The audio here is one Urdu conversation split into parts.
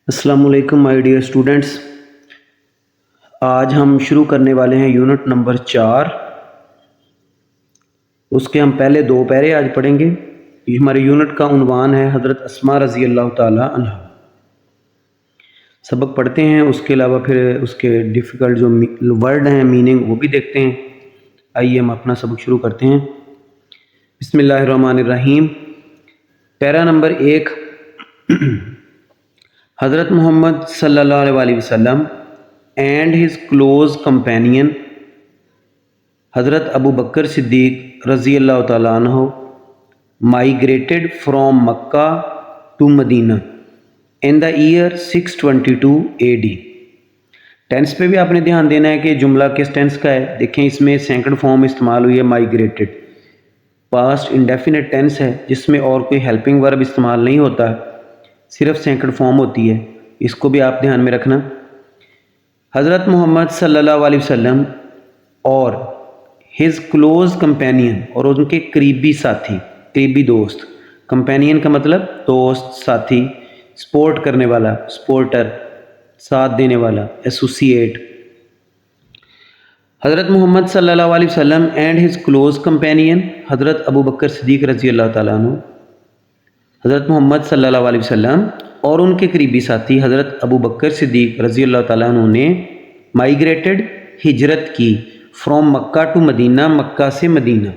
السلام علیکم مائی ڈیئر اسٹوڈنٹس، آج ہم شروع کرنے والے ہیں یونٹ نمبر 4۔ اس کے ہم پہلے 2 پیرے آج پڑھیں گے۔ یہ ہمارے یونٹ کا عنوان ہے حضرت اسماء رضی اللہ تعالی عنہ۔ سبق پڑھتے ہیں، اس کے علاوہ پھر اس کے ڈیفیکلٹ جو ورڈ ہیں میننگ وہ بھی دیکھتے ہیں۔ آئیے ہم اپنا سبق شروع کرتے ہیں۔ بسم اللہ الرحمن الرحیم۔ پیرا نمبر 1، حضرت محمد صلی اللہ علیہ وسلم اینڈ ہز کلوز کمپینین حضرت ابو بکر صدیق رضی اللہ تعالیٰ عنہ migrated from Mecca to Medina in the year 622 AD۔ Tennis پہ بھی آپ نے دھیان دینا ہے کہ جملہ کس ٹینس کا ہے۔ دیکھیں اس میں سیکنڈ فارم استعمال ہوئی ہے migrated، پاسٹ انڈیفینٹ ٹینس ہے جس میں اور کوئی ہیلپنگ ورب استعمال نہیں ہوتا، صرف سیکنڈ فارم ہوتی ہے، اس کو بھی آپ دھیان میں رکھنا۔ حضرت محمد صلی اللہ علیہ وسلم اور ہز کلوز کمپینین، اور ان کے قریبی ساتھی، قریبی دوست۔ کمپینین کا مطلب دوست، ساتھی، سپورٹ کرنے والا، سپورٹر، ساتھ دینے والا، ایسوسیٹ۔ حضرت محمد صلی اللہ علیہ وسلم اینڈ ہز کلوز کمپینین حضرت ابو بکر صدیق رضی اللہ تعالیٰ عنہ، حضرت محمد صلی اللہ علیہ وسلم اور ان کے قریبی ساتھی حضرت ابو بکر صدیق رضی اللہ تعالیٰ عنہ نے مائیگریٹڈ، ہجرت کی، فرام مکہ ٹو مدینہ، مکہ سے مدینہ،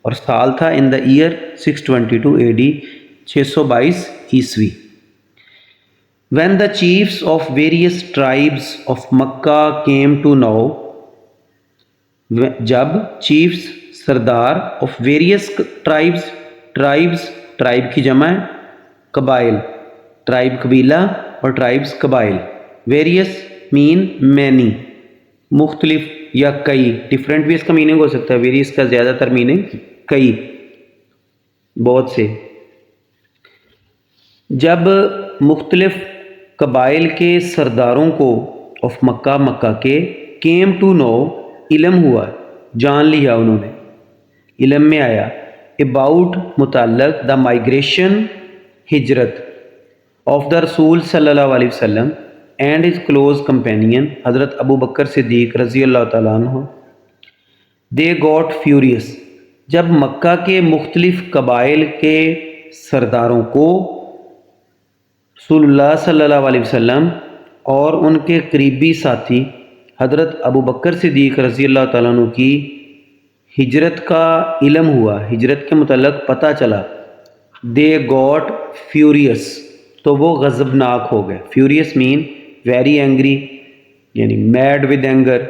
اور سال تھا ان دا ایئر 622 AD، 622 عیسوی۔ when the chiefs of various tribes of Mecca came to know، جب چیفز، سردار، آف ویریس ٹرائبس ٹرائب کی جمع ہے، قبائل، ٹرائب قبیلہ اور ٹرائبس قبائل۔ ویریس مین مینی، مختلف یا کئی، ڈفرینٹ بھی اس کا میننگ ہو سکتا ہے، ویریس کا زیادہ تر میننگ کئی، بہت سے۔ جب مختلف قبائل کے سرداروں کو آف مکہ، مکہ کے، کیم ٹو نو، علم ہوا، جان لیا انہوں نے، علم میں آیا، اباؤٹ، متعلق، دا مائیگریشن، ہجرت، آف دا رسول صلی اللہ علیہ وسلم اینڈ ہز کلوز کمپینین حضرت ابو بکر صدیق رضی اللہ تعالیٰ عنہ، دے گاٹ فیوریس، جب مکہ کے مختلف قبائل کے سرداروں کو رسول اللہ صلی اللہ علیہ وسلم اور ان کے قریبی ساتھی حضرت ابو بکر صدیق رضی اللہ تعالیٰ عنہ کی ہجرت کا علم ہوا، ہجرت کے متعلق پتہ چلا، دے گاٹ فیوریس، تو وہ غضبناک ہو گئے۔ فیوریس مین ویری اینگری، یعنی میڈ ود اینگر،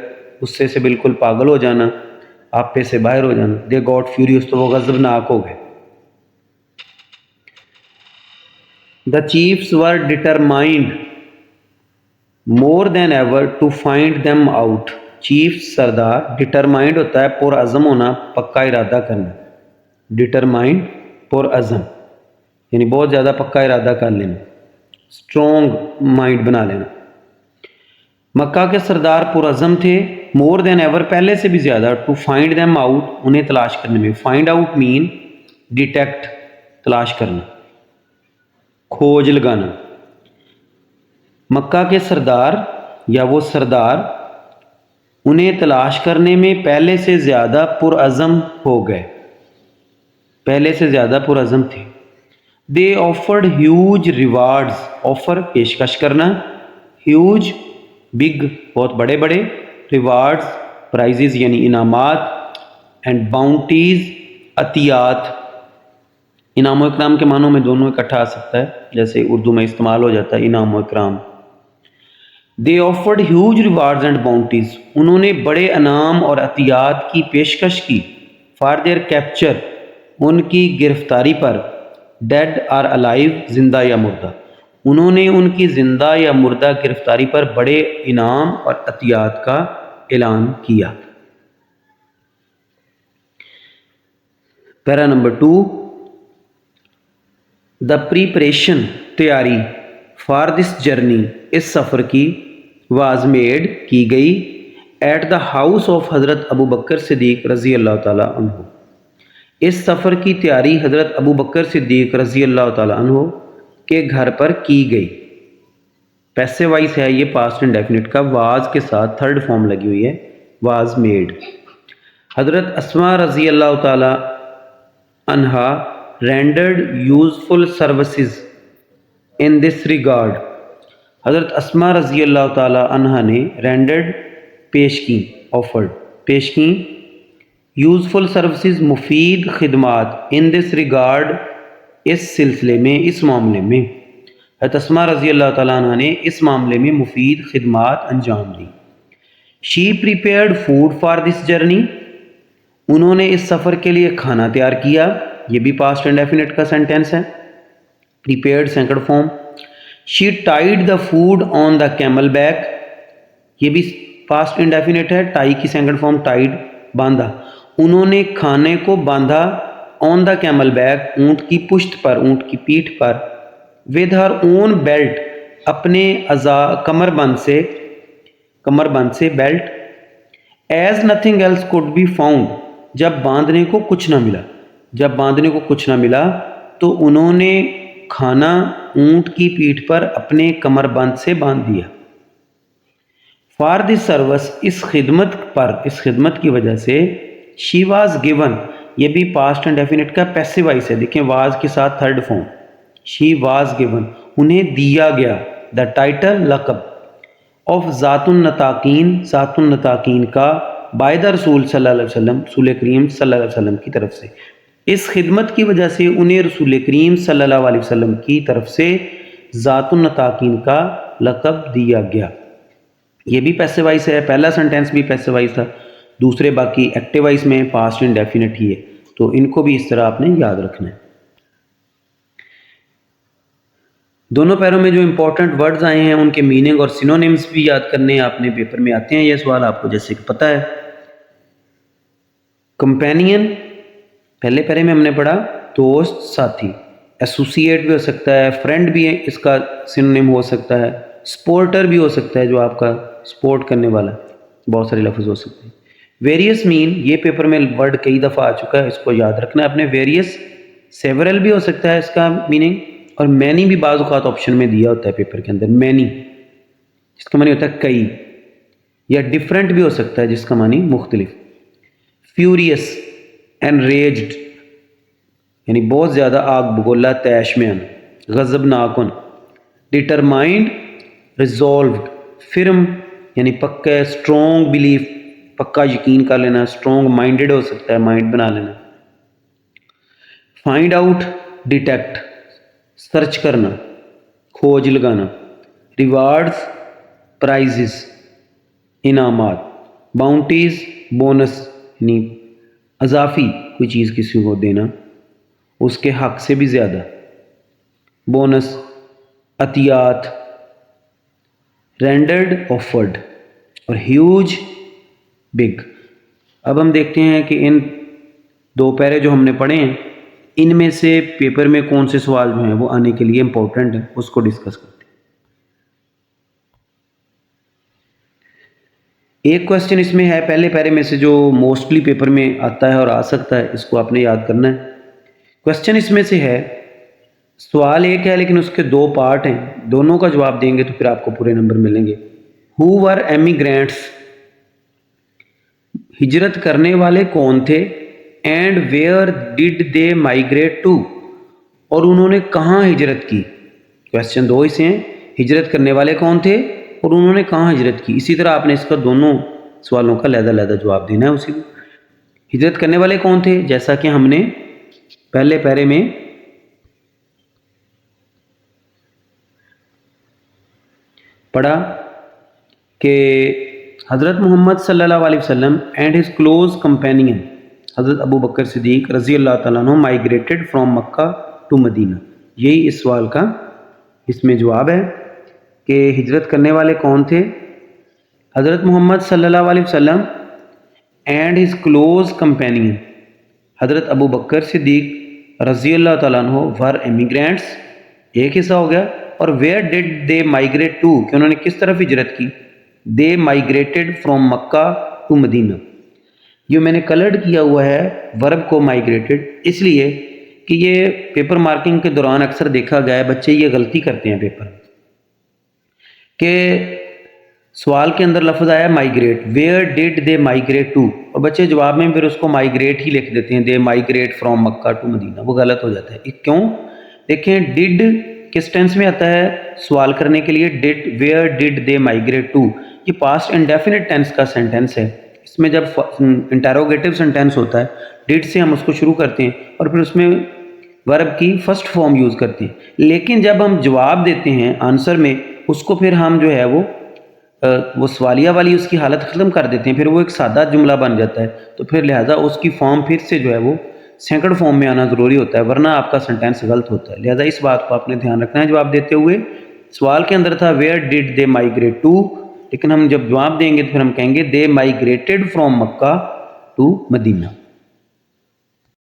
غصے سے بالکل پاگل ہو جانا، آپے سے باہر ہو جانا۔ دے گاٹ فیوریس، تو وہ غضبناک ہو گئے۔ The chiefs were determined more than ever to find them out. Chief, سردار، ڈٹرمائنڈ ہوتا ہے پرعزم ہونا، پکا ارادہ کرنا، ڈٹرمائنڈ، پرعزم، یعنی بہت زیادہ پکا ارادہ کر لینا، اسٹرونگ مائنڈ بنا لینا۔ مکہ کے سردار پرعزم تھے، مور دین ایور، پہلے سے بھی زیادہ، ٹو فائنڈ دیم آؤٹ، انہیں تلاش کرنے میں۔ فائنڈ آؤٹ مین ڈیٹیکٹ، تلاش کرنا، کھوج لگانا۔ مکہ کے سردار یا وہ سردار انہیں تلاش کرنے میں پہلے سے زیادہ پرعزم ہو گئے، پہلے سے زیادہ پرعزم تھے۔ دے آفرڈ ہیوج ریوارڈز، آفر پیشکش کرنا، ہیوج بگ بہت بڑے بڑے، ریوارڈز پرائزز یعنی انعامات، اینڈ باؤنٹیز عطیات۔ انعام و اکرام کے معنوں میں دونوں اکٹھا آ سکتا ہے، جیسے اردو میں استعمال ہو جاتا ہے انعام و اکرام۔ They offered huge rewards and bounties, انہوں نے بڑے انعام اور عطیات کی پیشکش کی، فار دیئر کیپچر، ان کی گرفتاری پر، ڈیڈ آر الائیو، زندہ یا مردہ، انہوں نے ان کی زندہ یا مردہ گرفتاری پر بڑے انعام اور عطیات کا اعلان کیا۔ پیرا نمبر 2، دا پریپریشن، تیاری، فار دس جرنی، اس سفر کی، واز میڈ، کی گئی، ایٹ دا ہاؤس آف حضرت ابو بکر صدیق رضی اللہ تعالیٰ عنہ، اس سفر کی تیاری حضرت ابو بکر صدیق رضی اللہ تعالیٰ عنہ کے گھر پر کی گئی۔ پیسے وائس ہے یہ پاسٹ انڈیفینٹ کا، واز کے ساتھ تھرڈ فارم لگی ہوئی ہے، واز میڈ۔ حضرت اسما رضی اللہ تعالی عنہا rendered useful services in this regard. حضرت اسما رضی اللہ تعالی عنہا نے رینڈرڈ پیش کی، آفرڈ پیش کی، یوزفل سروسز مفید خدمات، ان دس ریگارڈ اس سلسلے میں، اس معاملے میں۔ حضرت اسما رضی اللہ تعالیٰ عنہ نے اس معاملے میں مفید خدمات انجام دی۔ She prepared food for this journey, انہوں نے اس سفر کے لیے کھانا تیار کیا، یہ بھی پاسٹ انڈیفینٹ کا سینٹینس ہے، prepared second form. She tied the food on the camel back, یہ بھی پاسٹ انڈیفینٹ ہے، ٹائی کی سیکنڈ فارم ٹائیڈ، باندھا، انہوں نے کھانے کو باندھا، آن دا کیمل بیک، اونٹ کی پشت پر، اونٹ کی پیٹھ پر، ود ہر اون بیلٹ، اپنے کمر بند سے belt, as nothing else could be found, جب باندھنے کو کچھ نہ ملا، جب باندھنے کو کچھ نہ ملا تو انہوں نے کھانا اونٹ کی پیٹھ پر اپنے کمر بند سے باندھ دیا۔ فار دس سروس، اس خدمت پر، اس خدمت کی وجہ سے، شی واز گیون، یہ بھی پاسٹ انڈیفینٹ کا پیسو وائس ہے، دیکھیں واز کے ساتھ third form, she was given, انہیں دیا گیا، دا ٹائٹل، لقب، آف ذات النطاقین، ذات النطاقین کا، بائی دا رسول صلی اللہ علیہ وسلم، رسول کریم صلی اللہ علیہ وسلم کی طرف سے، اس خدمت کی وجہ سے انہیں رسول کریم صلی اللہ علیہ وسلم کی طرف سے ذات النطاقین کا لقب دیا گیا۔ یہ بھی پیسو وائس ہے، پہلا سنٹینس بھی پیسو وائس تھا، دوسرے باقی ایکٹیو وائس میں پاسٹ انڈیفینٹ ہی ہے، تو ان کو بھی اس طرح آپ نے یاد رکھنا ہے۔ دونوں پیروں میں جو امپورٹنٹ ورڈز آئے ہیں ان کے میننگ اور سینونیمز بھی یاد کرنے ہیں، آپ نے پیپر میں آتے ہیں یہ سوال آپ کو جیسے کہ پتہ ہے۔ کمپینین پہلے پیرے میں ہم نے پڑھا دوست، ساتھی، ایسوسیٹ بھی ہو سکتا ہے، فرینڈ بھی اس کا سینونیم ہو سکتا ہے، سپورٹر بھی ہو سکتا ہے جو آپ کا سپورٹ کرنے والا، بہت سارے لفظ ہو سکتے ہیں۔ ویریس مین، یہ پیپر میں ورڈ کئی دفعہ آ چکا ہے، اس کو یاد رکھنا ہے اپنے، ویریس، سیورل بھی ہو سکتا ہے اس کا میننگ، اور مینی بھی بعض اوقات آپشن میں دیا ہوتا ہے پیپر کے اندر، مینی جس کا معنی ہوتا ہے کئی، یا ڈفرینٹ بھی ہو سکتا ہے جس کا معنی مختلف۔ فیوریس، انریجڈ یعنی بہت زیادہ آگ بگولا، طیش میں آنا، غضبناک ہونا۔ ڈٹرمائنڈ، ریزولوڈ، فرم یعنی پکا، اسٹرانگ بلیف، پکا یقین کر لینا، اسٹرانگ مائنڈڈ ہو سکتا ہے، مائنڈ بنا لینا۔ فائنڈ آؤٹ، ڈیٹیکٹ، سرچ کرنا، کھوج لگانا۔ ریوارڈز، پرائزز، انعامات۔ باؤنٹیز، بونس یعنی اضافی کوئی چیز کسی کو دینا اس کے حق سے بھی زیادہ، بونس، عطیات۔ رینڈرڈ، آفرڈ، اور ہیوج، بگ۔ اب ہم دیکھتے ہیں کہ ان دو پیرے جو ہم نے پڑھے ہیں ان میں سے پیپر میں کون سے سوال جو ہیں وہ آنے کے لیے امپورٹنٹ ہیں، اس کو ڈسکس کرتے ہیں۔ ایک کویسچن اس میں ہے پہلے پیرے میں سے جو موسٹلی پیپر میں آتا ہے اور آ سکتا ہے، اس کو آپ نے یاد کرنا ہے۔ کویسچن اس میں سے ہے، سوال ایک ہے لیکن اس کے دو پارٹ ہیں، دونوں کا جواب دیں گے تو پھر آپ کو پورے نمبر ملیں گے۔ ہو ور ایمیگرینٹس، ہجرت کرنے والے کون تھے، and where did they migrate to, اور انہوں نے کہاں ہجرت کی۔ کویسچن دو اسے ہیں، ہجرت کرنے والے کون تھے اور انہوں نے کہاں ہجرت کی۔ اسی طرح آپ نے اس کا دونوں سوالوں کا علیحدہ جواب دینا ہے اسی کو۔ ہجرت کرنے والے کون تھے، جیسا کہ ہم نے پہلے پیرے میں پڑھا کہ حضرت محمد صلی اللہ علیہ وسلم اینڈ ہز کلوز کمپینین حضرت ابو بکر صدیق رضی اللہ تعالیٰ عنہ مائیگریٹڈ فرام مکہ ٹو مدینہ، یہی اس سوال کا اس میں جواب ہے کہ ہجرت کرنے والے کون تھے، حضرت محمد صلی اللہ علیہ وسلم اینڈ ہز کلوز کمپینین حضرت ابو بکر صدیق رضی اللہ تعالیٰ عنہ ور ایمیگرینٹس، ایک حصہ ہو گیا، اور where did they migrate to, کہ انہوں نے کس طرف ہجرت کی، they migrated from Mecca to Medina. جو میں نے کلرڈ کیا ہوا ہے ورب کو مائیگریٹڈ، اس لیے کہ یہ پیپر مارکنگ کے دوران اکثر دیکھا گیا ہے بچے یہ غلطی کرتے ہیں پیپر۔ کہ سوال کے اندر لفظ آیا migrate, where did they migrate to, اور بچے جواب میں پھر اس کو مائیگریٹ ہی لکھ دیتے ہیں، دے مائیگریٹ فرام مکہ ٹو مدینہ، وہ غلط ہو جاتا ہے۔ یہ کیوں؟ دیکھیں ڈڈ کس ٹینس میں آتا ہے سوال کرنے کے لیے؟ Did, where did they migrate to, یہ پاسٹ انڈیفینٹ ٹینس کا سینٹینس ہے۔ اس میں جب انٹیروگیٹو سینٹینس ہوتا ہے ڈڈ سے ہم اس کو شروع کرتے ہیں اور پھر اس میں ورب کی فرسٹ فارم یوز کرتے ہیں، لیکن جب ہم جواب دیتے ہیں آنسر میں اس کو پھر ہم جو ہے وہ سوالیہ والی اس کی حالت ختم کر دیتے ہیں، پھر وہ ایک سادہ جملہ بن جاتا ہے، تو پھر لہٰذا اس کی فارم پھر سے جو ہے وہ سیکنڈ فارم میں آنا ضروری ہوتا ہے، ورنہ آپ کا سینٹینس غلط ہوتا ہے۔ لہٰذا اس بات کو آپ نے دھیان رکھنا ہے جواب دیتے ہوئے۔ سوال کے اندر تھا where did they migrate to, لیکن ہم جب جواب دیں گے تو پھر ہم کہیں گے they migrated from Mecca to Medina.